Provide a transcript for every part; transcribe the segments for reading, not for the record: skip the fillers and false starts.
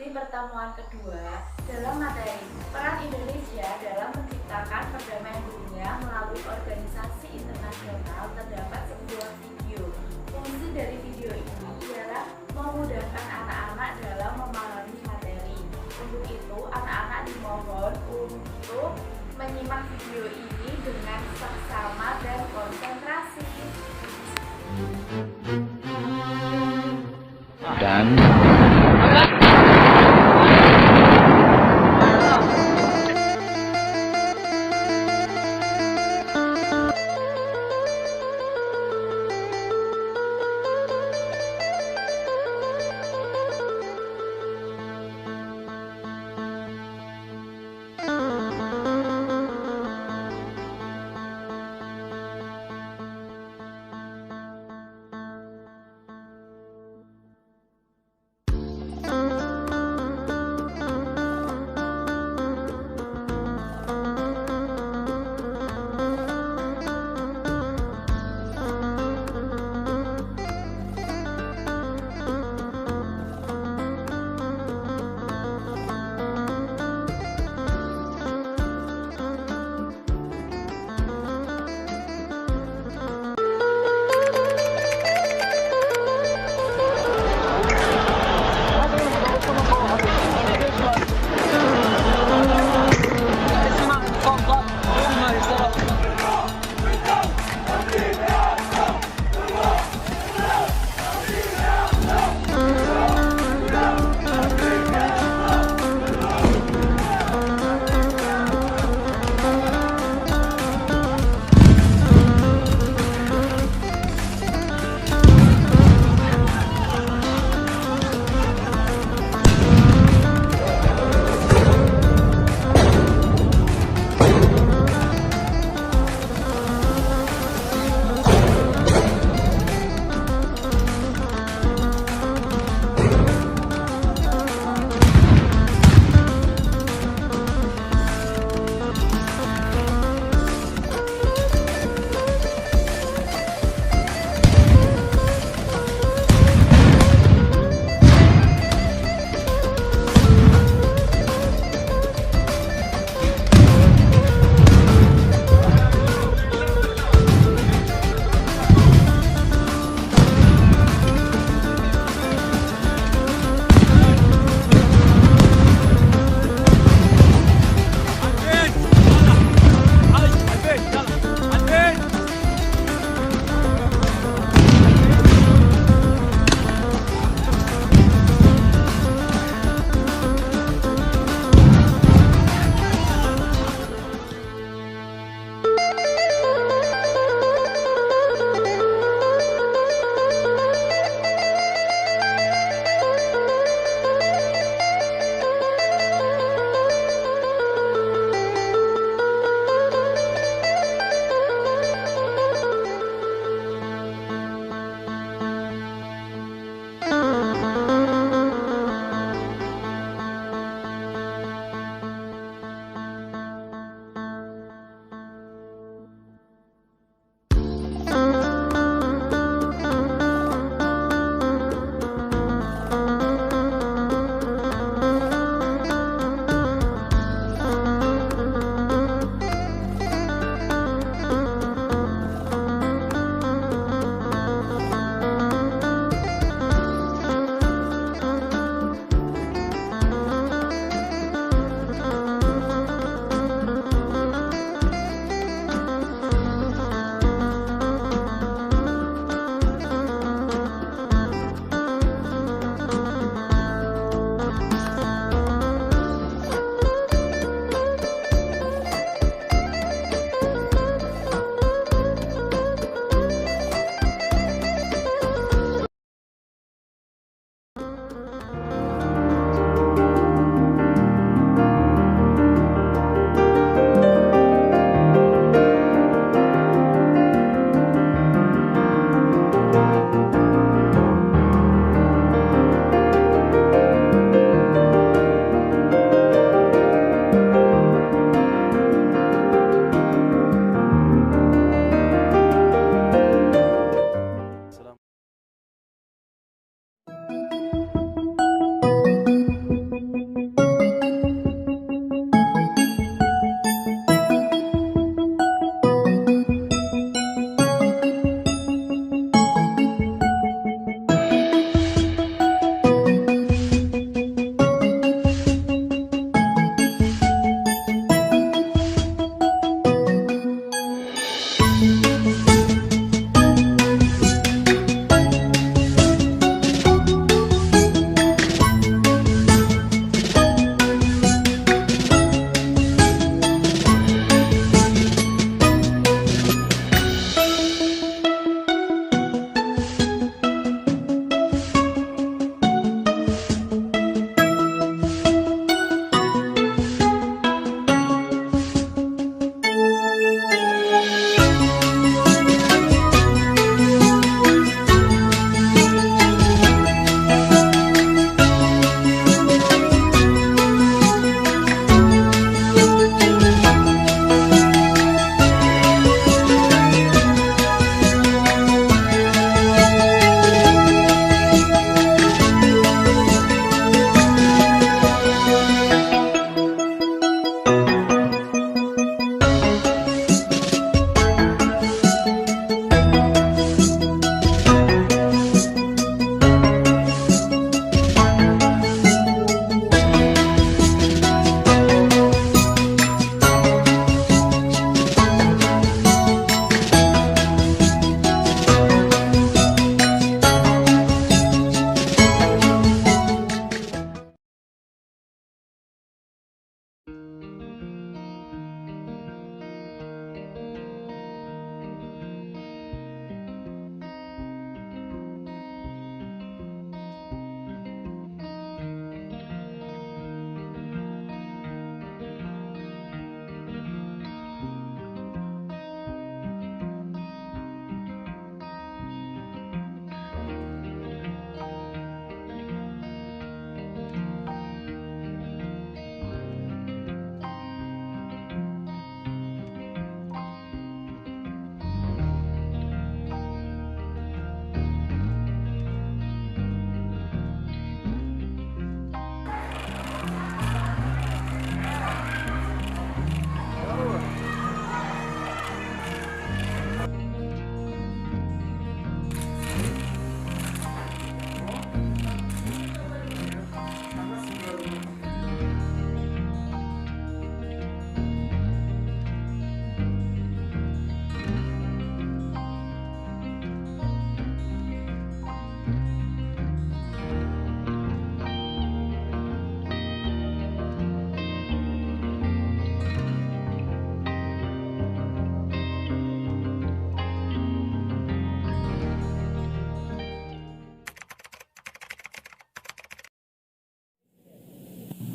Di pertemuan kedua, dalam materi peran Indonesia dalam menciptakan perdamaian dunia melalui organisasi internasional, terdapat sebuah video. Fungsi dari video ini ialah memudahkan anak-anak dalam memahami materi. Untuk itu, anak-anak dimohon untuk menyimak video ini dengan seksama dan konsentrasi. Dan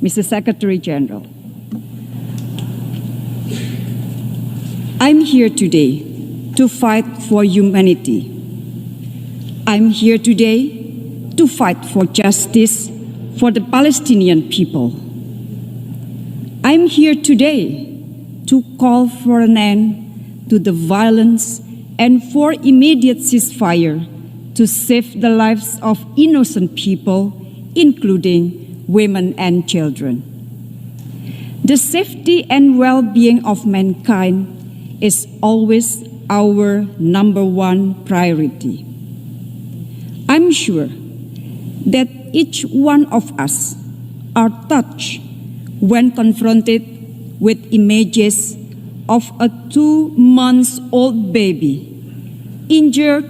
Mr. Secretary General, I'm here today to fight for humanity. I'm here today to fight for justice for the Palestinian people. I'm here today to call for an end to the violence and for immediate ceasefire to save the lives of innocent people, including women and children. The safety and well-being of mankind is always our number one priority. I'm sure that each one of us are touched when confronted with images of a 2-month-old baby injured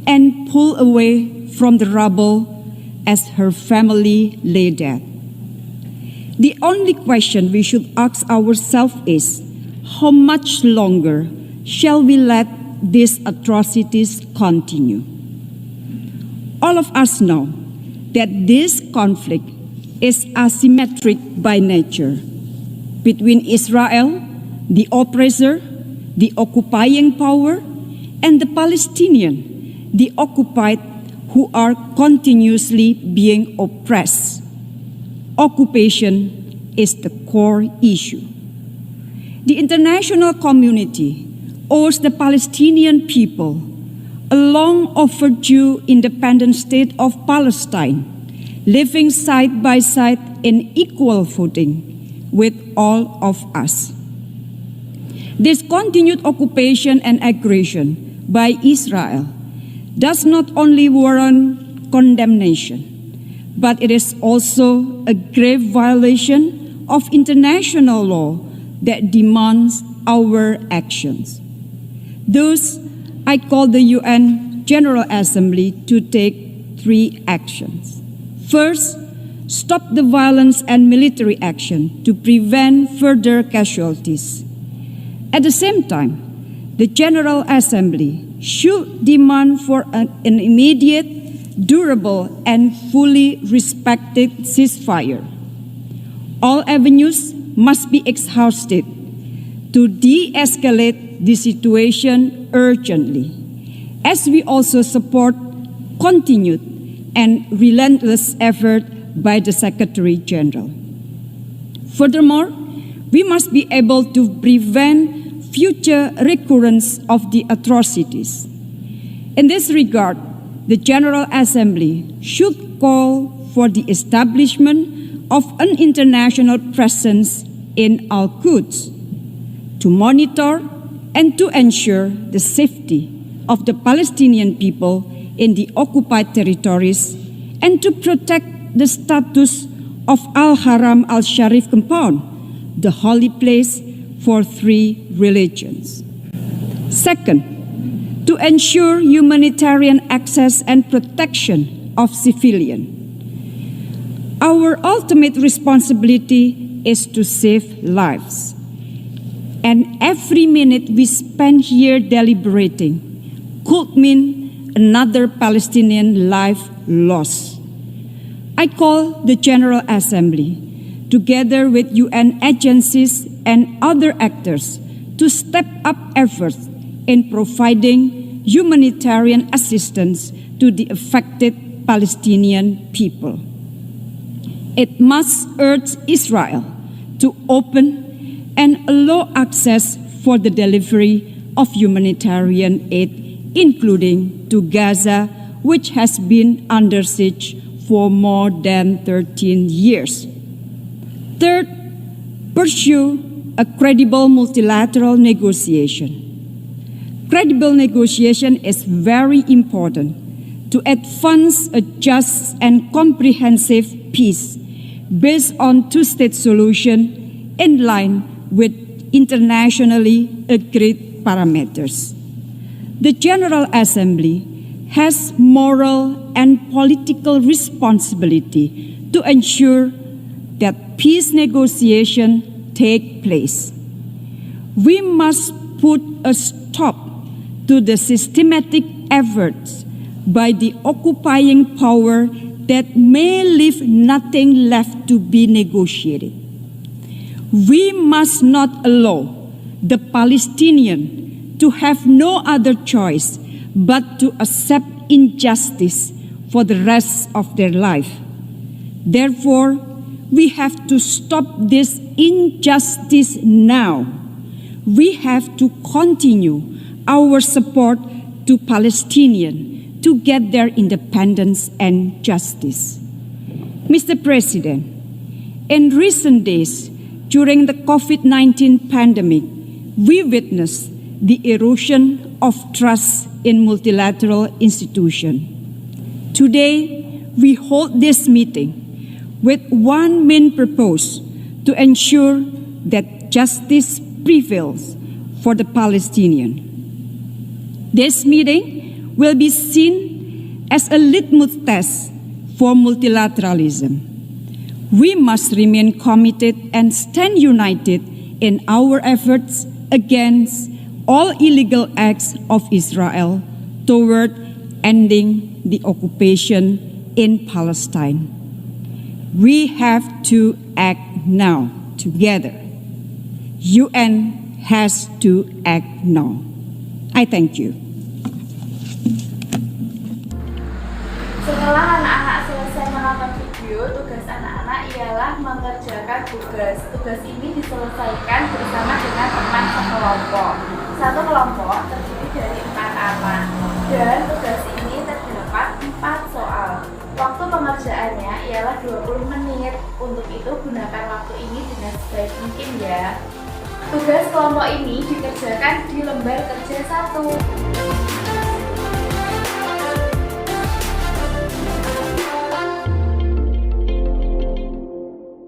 and pulled away from the rubble as her family lay dead. The only question we should ask ourselves is, how much longer shall we let these atrocities continue? All of us know that this conflict is asymmetric by nature between Israel, the oppressor, the occupying power, and the Palestinian, the occupied, who are continuously being oppressed. Occupation is the core issue. The international community owes the Palestinian people a long overdue independent state of Palestine, living side by side in equal footing with all of us. This continued occupation and aggression by Israel does not only warrant condemnation, but it is also a grave violation of international law that demands our actions. Thus, I call the UN General Assembly to take 3 actions. First, stop the violence and military action to prevent further casualties. At the same time, the General Assembly should demand for an immediate, durable, and fully respected ceasefire. All avenues must be exhausted to de-escalate the situation urgently, as we also support continued and relentless effort by the Secretary General. Furthermore, we must be able to prevent future recurrence of the atrocities. In this regard, the General Assembly should call for the establishment of an international presence in Al-Quds to monitor and to ensure the safety of the Palestinian people in the occupied territories and to protect the status of Al-Haram al-Sharif compound, the holy place for 3 religions. Second, to ensure humanitarian access and protection of civilians. Our ultimate responsibility is to save lives. And every minute we spend here deliberating could mean another Palestinian life lost. I call the General Assembly, together with UN agencies and other actors, to step up efforts in providing humanitarian assistance to the affected Palestinian people. It must urge Israel to open and allow access for the delivery of humanitarian aid, including to Gaza, which has been under siege for more than 13 years. Third, pursue a credible multilateral negotiation. Credible negotiation is very important to advance a just and comprehensive peace based on 2-state solution in line with internationally agreed parameters. The General Assembly has moral and political responsibility to ensure that peace negotiations take place. We must put a stop to the systematic efforts by the occupying power that may leave nothing left to be negotiated. We must not allow the Palestinians to have no other choice but to accept injustice for the rest of their life. Therefore, we have to stop this injustice now. We have to continue our support to Palestinians to get their independence and justice. Mr. President, in recent days, during the COVID-19 pandemic, we witnessed the erosion of trust in multilateral institutions. Today, we hold this meeting with one main purpose: to ensure that justice prevails for the Palestinians. This meeting will be seen as a litmus test for multilateralism. We must remain committed and stand united in our efforts against all illegal acts of Israel toward ending the occupation in Palestine. We have to act now together. UN has to act now. I thank you. Setelah anak-anak selesai menonton video, tugas anak-anak ialah mengerjakan tugas. Tugas ini diselesaikan bersama dengan teman sekelompok. Satu kelompok terdiri dari 4 anak, dan tugas ini terdapat 4 soal. Waktu pengerjaannya ialah 20 menit. Untuk itu gunakan waktu ini dengan sebaik mungkin ya. Tugas kelompok ini dikerjakan di lembar kerja 1.